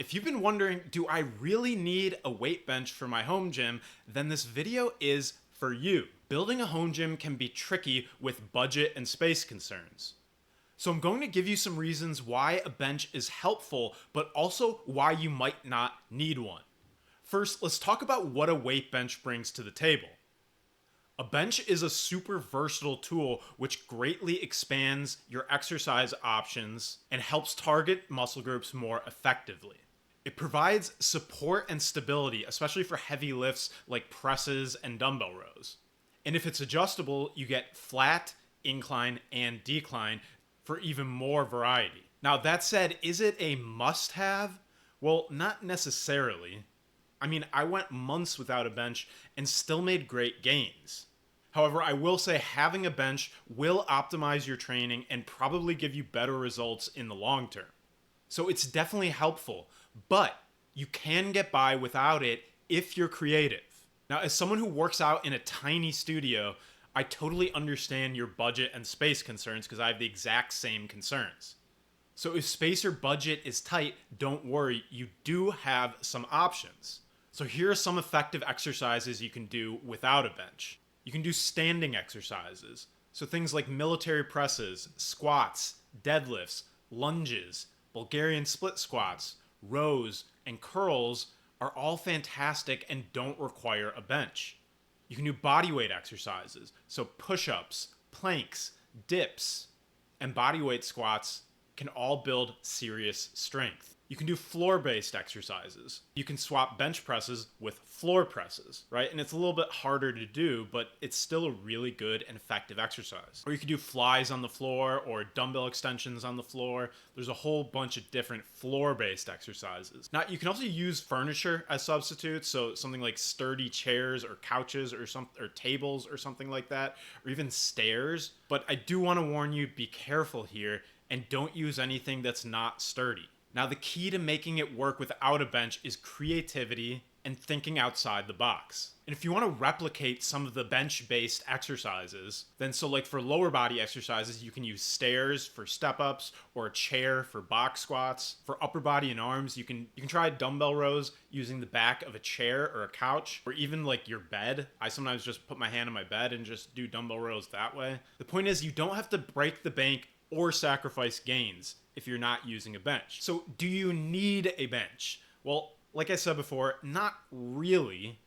if you've been wondering, do I really need a weight bench for my home gym, then this video is for you. Building a home gym can be tricky with budget and space concerns. So I'm going to give you some reasons why a bench is helpful, but also why you might not need one. First, let's talk about what a weight bench brings to the table. A bench is a super versatile tool which greatly expands your exercise options and helps target muscle groups more effectively. It provides support and stability, especially for heavy lifts like presses and dumbbell rows. And if it's adjustable, you get flat, incline, and decline for even more variety. Now, that said, is it a must-have? Well, not necessarily. I mean, I went months without a bench and still made great gains. However, I will say having a bench will optimize your training and probably give you better results in the long term. So it's definitely helpful, but you can get by without it if you're creative. Now, as someone who works out in a tiny studio, I totally understand your budget and space concerns because I have the exact same concerns. So if space or budget is tight, don't worry, you do have some options. So here are some effective exercises you can do without a bench. You can do standing exercises, so things like military presses, squats, deadlifts, lunges, Bulgarian split squats, rows, and curls are all fantastic and don't require a bench. You can do bodyweight exercises, so push-ups, planks, dips, and bodyweight squats can all build serious strength. You can do floor-based exercises. You can swap bench presses with floor presses, right? And it's a little bit harder to do, but it's still a really good and effective exercise. Or you can do flies on the floor or dumbbell extensions on the floor. There's a whole bunch of different floor-based exercises. Now, you can also use furniture as substitutes, so something like sturdy chairs or couches or tables or something like that, or even stairs. But I do want to warn you, be careful here and don't use anything that's not sturdy. Now, the key to making it work without a bench is creativity and thinking outside the box. And if you want to replicate some of the bench-based exercises, then like for lower body exercises, you can use stairs for step-ups or a chair for box squats. For upper body and arms, you can try dumbbell rows using the back of a chair or a couch, or even like your bed. I sometimes just put my hand on my bed and just do dumbbell rows that way. The point is, you don't have to break the bank or sacrifice gains if you're not using a bench. So do you need a bench? Well, like I said before, not really.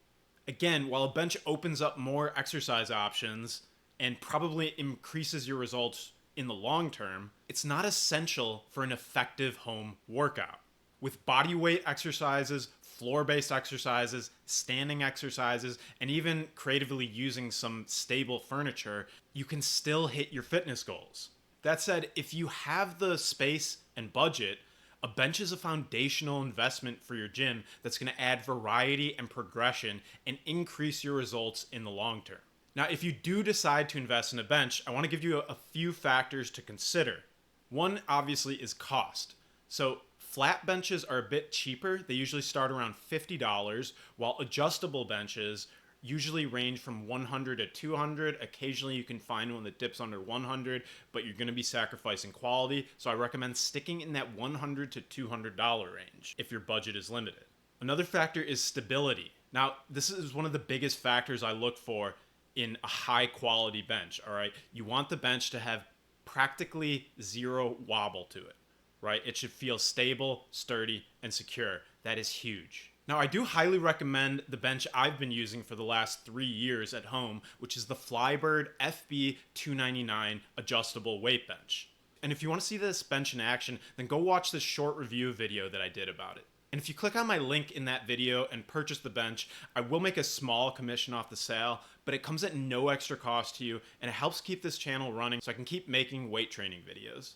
Again, while a bench opens up more exercise options and probably increases your results in the long term, it's not essential for an effective home workout. With body weight exercises, floor-based exercises, standing exercises, and even creatively using some stable furniture, you can still hit your fitness goals. That said, if you have the space and budget, a bench is a foundational investment for your gym that's going to add variety and progression and increase your results in the long term. Now, if you do decide to invest in a bench, I want to give you a few factors to consider. One, obviously, is cost. So flat benches are a bit cheaper. They usually start around $50, while adjustable benches usually range from $100 to $200. Occasionally you can find one that dips under $100, but you're going to be sacrificing quality. So I recommend sticking in that $100 to $200 range if your budget is limited. Another factor is stability. Now, this is one of the biggest factors I look for in a high quality bench, all right? You want the bench to have practically zero wobble to it, right? It should feel stable, sturdy, and secure. That is huge. Now, I do highly recommend the bench I've been using for the last 3 years at home, which is the Flybird FB299 adjustable weight bench. And if you want to see this bench in action, then go watch this short review video that I did about it. And if you click on my link in that video and purchase the bench, I will make a small commission off the sale, but it comes at no extra cost to you, and it helps keep this channel running so I can keep making weight training videos.